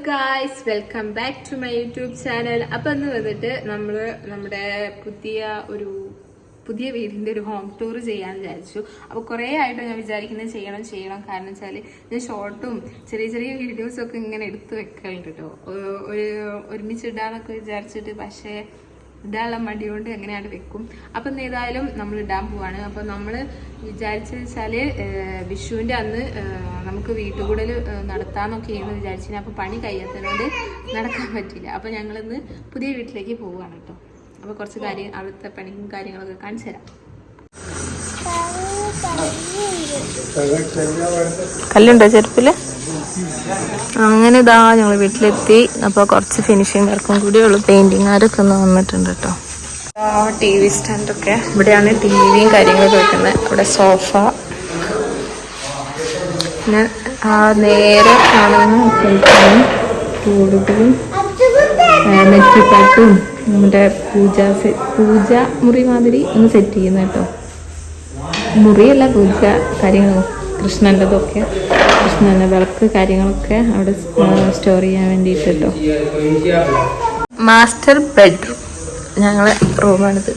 Guys welcome back to my YouTube channel. അപ്പം ഇന്ന് വന്നിട്ട് നമ്മൾ നമ്മുടെ പുതിയ വീടിൻ്റെ ഒരു ഹോം ടൂർ ചെയ്യാൻ വിചാരിച്ചു. അപ്പോൾ കുറേ ആയിട്ട് ഞാൻ വിചാരിക്കുന്നത് ചെയ്യണം കാരണം വെച്ചാൽ ഞാൻ ഷോർട്ടും ചെറിയ വീഡിയോസൊക്കെ ഇങ്ങനെ എടുത്ത് വെക്കലുണ്ട് കേട്ടോ, ഒരുമിച്ചിടാനൊക്കെ വിചാരിച്ചിട്ട്. പക്ഷേ ഇടാനുള്ള മടി കൊണ്ട് എങ്ങനെയാണ് വെക്കും. അപ്പം ഏതായാലും നമ്മൾ ഇടാൻ പോവാണ്. അപ്പം നമ്മൾ വിചാരിച്ചത് വെച്ചാൽ വിഷുവിൻ്റെ അന്ന് നമുക്ക് വീട്ടുകൂടൽ നടത്താമെന്നൊക്കെയാണ് വിചാരിച്ചത്. അപ്പോൾ പണി കഴിയാത്തതിനോട് നടക്കാൻ പറ്റില്ല. അപ്പോൾ ഞങ്ങളിന്ന് പുതിയ വീട്ടിലേക്ക് പോവുകയാണ് കേട്ടോ. അപ്പോൾ കുറച്ച് അവിടുത്തെ പണിയും കാര്യങ്ങളൊക്കെ കാണിച്ചു തരാം. കല്ലുണ്ടോ ചെരുപ്പില്? അങ്ങനെ ഇതാ ഞങ്ങൾ വീട്ടിലെത്തി. അപ്പോൾ കുറച്ച് ഫിനിഷിങ് വർക്കും കൂടി ഉള്ളു. പെയിന്റിങ്ങാരൊക്കെ ഒന്ന് വന്നിട്ടുണ്ട് കേട്ടോ. ടി വി സ്റ്റാൻഡൊക്കെ ഇവിടെയാണ് ടി വിയും കാര്യങ്ങളൊക്കെ വെക്കുന്നത്. ഇവിടെ സോഫ, പിന്നെ നേരെ കാണുന്ന കൂടുതലും നെറ്റിപ്പാട്ടും നമ്മുടെ പൂജ മുറി മാതിരി ഒന്ന് സെറ്റ് ചെയ്യുന്ന കേട്ടോ. മുറിയല്ല, പൂജ കാര്യങ്ങളും കൃഷ്ണൻ്റെതൊക്കെ, കൃഷ്ണൻ്റെ വിളക്ക് കാര്യങ്ങളൊക്കെ അവിടെ സ്റ്റോർ ചെയ്യാൻ വേണ്ടിയിട്ട് കേട്ടോ. മാസ്റ്റർ ബെഡ്റൂം ഞങ്ങളെ റൂമാണിത്.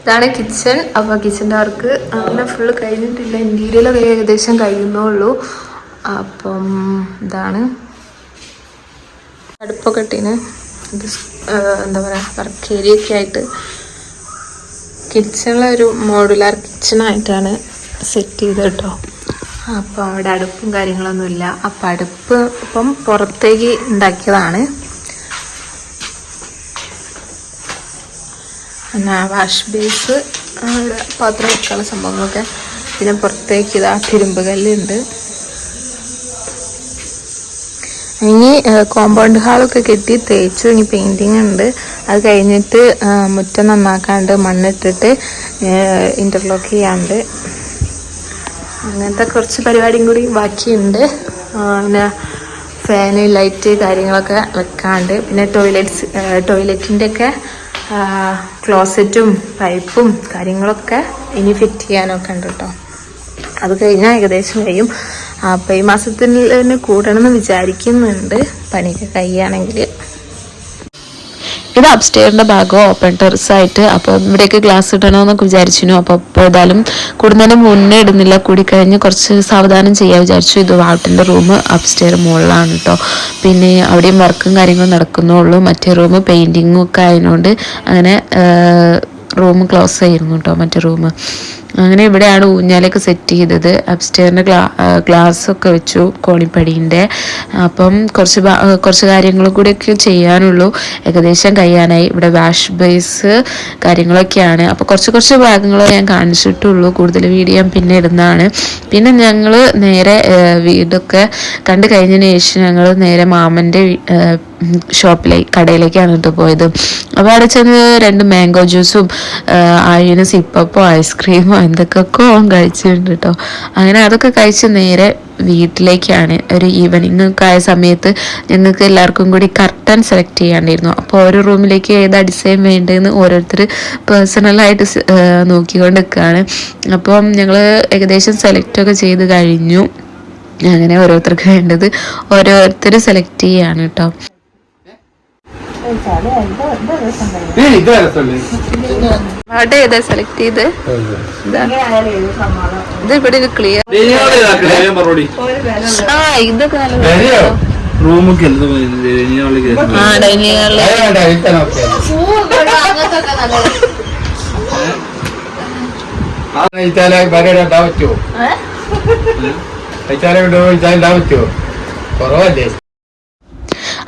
ഇതാണ് കിച്ചൺ. അപ്പോൾ കിച്ചൻ്റെ വർക്ക് അങ്ങനെ ഫുള്ള് കഴിഞ്ഞിട്ടില്ല, ഇൻറ്റീരിയലൊക്കെ ഏകദേശം കഴിയുന്നുള്ളൂ. അപ്പം ഇതാണ് അടുപ്പൊക്കെ ഇട്ടിന്. ഇത് എന്താ പറയുക, വർക്ക് ഏരിയയൊക്കെ ആയിട്ട് കിച്ചണിലെ ഒരു മോഡുലാർ കിച്ചണായിട്ടാണ് സെറ്റ് ചെയ്ത് കേട്ടോ. അപ്പോൾ അവിടെ അടുപ്പും കാര്യങ്ങളൊന്നുമില്ല. അപ്പം അടുപ്പ് ഇപ്പം പുറത്തേക്ക് ഉണ്ടാക്കിയതാണ്. പിന്നെ വാഷ് ബേസ്, അവിടെ പാത്രം വെക്കാനുള്ള സംഭവങ്ങളൊക്കെ. പിന്നെ പുറത്തേക്ക് ഇതാ തിരുമ്പ് കല്ലുണ്ട്. ഇനി കോമ്പൗണ്ട് ഹാളൊക്കെ കെട്ടി തേച്ചു. ഇനി പെയിൻറ്റിങ് ഉണ്ട്. അത് കഴിഞ്ഞിട്ട് മുറ്റം നന്നാക്കാണ്ട് മണ്ണിട്ടിട്ട് ഇൻ്റർലോക്ക് ചെയ്യാണ്ട് അങ്ങനത്തെ കുറച്ച് പരിപാടിയും കൂടി ബാക്കിയുണ്ട്. പിന്നെ ഫാന്, ലൈറ്റ് കാര്യങ്ങളൊക്കെ വെക്കാണ്ട്, പിന്നെ ടോയ്ലറ്റിൻ്റെ ഒക്കെ ക്ലോസറ്റും പൈപ്പും കാര്യങ്ങളൊക്കെ ഇനി ഫിറ്റ് ചെയ്യാനൊക്കെ ഉണ്ട് കേട്ടോ. അത് കഴിഞ്ഞാൽ ഏകദേശം കഴിയും. അപ്പോൾ ഈ മാസത്തിൽ തന്നെ കൂടണമെന്ന് വിചാരിക്കുന്നുണ്ട്, പണിയൊക്കെ കഴിയുകയാണെങ്കിൽ. ഇത് അപ്സ്റ്റെയറിൻ്റെ ഭാഗം ഓപ്പൺ ടെറസായിട്ട്. അപ്പോൾ ഇവിടേക്ക് ഗ്ലാസ് ഇടണമെന്നൊക്കെ വിചാരിച്ചിരുന്നു. അപ്പോൾ ഇപ്പോൾ ഏതായാലും കൂടുന്നതിന് മുന്നേ ഇടുന്നില്ല, കൂടി കഴിഞ്ഞ് കുറച്ച് സാവധാനം ചെയ്യാൻ വിചാരിച്ചു. ഇത് വാട്ടിൻ്റെ റൂം അപ്സ്റ്റെയർ മുകളിലാണ് കേട്ടോ. പിന്നെ അവിടെയും വർക്കും കാര്യങ്ങളും നടക്കുന്നുള്ളൂ. മറ്റേ റൂം പെയിൻറ്റിങ്ങും ഒക്കെ ആയതുകൊണ്ട് അങ്ങനെ റൂം ക്ലോസ് ആയിരുന്നു കേട്ടോ, മറ്റേ റൂം. അങ്ങനെ ഇവിടെയാണ് ഊഞ്ഞാലൊക്കെ സെറ്റ് ചെയ്തത്. അപ്സ്റ്റെയറിൻ്റെ ഗ്ലാസ്സൊക്കെ വെച്ചു, കോണിപ്പടീൻ്റെ. അപ്പം കുറച്ച് കാര്യങ്ങളും കൂടിയൊക്കെ ചെയ്യാനുള്ളൂ. ഏകദേശം കഴിയാനായി. ഇവിടെ വാഷ് ബേസ് കാര്യങ്ങളൊക്കെയാണ്. അപ്പോൾ കുറച്ച് ഭാഗങ്ങൾ ഞാൻ കാണിച്ചിട്ടുള്ളൂ. കൂടുതൽ വീഡിയോ ഞാൻ പിന്നെ ഇടുന്നതാണ്. പിന്നെ ഞങ്ങൾ നേരെ വീടൊക്കെ കണ്ടു കഴിഞ്ഞതിന് ശേഷം ഞങ്ങൾ നേരെ മാമൻ്റെ കടയിലേക്കാണ് കേട്ടോ പോയത്. അപ്പോൾ അവിടെ ചെന്ന് 2 മാംഗോ ജ്യൂസും ആയിന് സിപ്പപ്പോ ഐസ്ക്രീമോ എന്തൊക്കെയൊക്കെ കഴിച്ചിട്ടുണ്ട് കേട്ടോ. അങ്ങനെ അതൊക്കെ കഴിച്ച് നേരെ വീട്ടിലേക്കാണ്. ഒരു ഈവനിങ് ഒക്കെ ആയ സമയത്ത് ഞങ്ങൾക്ക് എല്ലാവർക്കും കൂടി കർട്ടൻ സെലക്ട് ചെയ്യാണ്ടിരുന്നു. അപ്പോൾ ഓരോ റൂമിലേക്ക് ഏതാ ഡിസൈൻ വേണ്ടതെന്ന് ഓരോരുത്തർ പേഴ്സണലായിട്ട് നോക്കിക്കൊണ്ട് നിൽക്കുകയാണ്. അപ്പം ഞങ്ങൾ ഏകദേശം സെലക്റ്റൊക്കെ ചെയ്ത് കഴിഞ്ഞു. അങ്ങനെ ഓരോരുത്തർക്ക് വേണ്ടത് ഓരോരുത്തർ സെലക്ട് ചെയ്യാണ് കേട്ടോ. അവിടെ ഏതാ സെലക്ട് ചെയ്ത്? ഇത് ഇവിടെ ക്ലിയർ. ആ ഇതൊക്കെ നല്ല.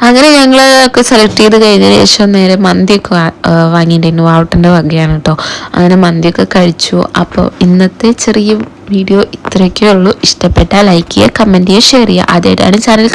അങ്ങനെ ഞങ്ങളൊക്കെ സെലക്ട് ചെയ്ത് കഴിഞ്ഞതിന് ശേഷം നേരെ മന്തിയൊക്കെ വാങ്ങിയിട്ടുണ്ടായിരുന്നു. വാവട്ടൻ്റെ വകയാണ് കേട്ടോ. അങ്ങനെ മന്തിയൊക്കെ കഴിച്ചു. അപ്പോൾ ഇന്നത്തെ ചെറിയ വീഡിയോ ഇത്രയൊക്കെ ഉള്ളൂ. ഇഷ്ടപ്പെട്ടാൽ ലൈക്ക് ചെയ്യുക, കമൻറ്റ് ചെയ്യുക, ഷെയർ ചെയ്യുക. ആദ്യമായിട്ടാണ് ചാനൽ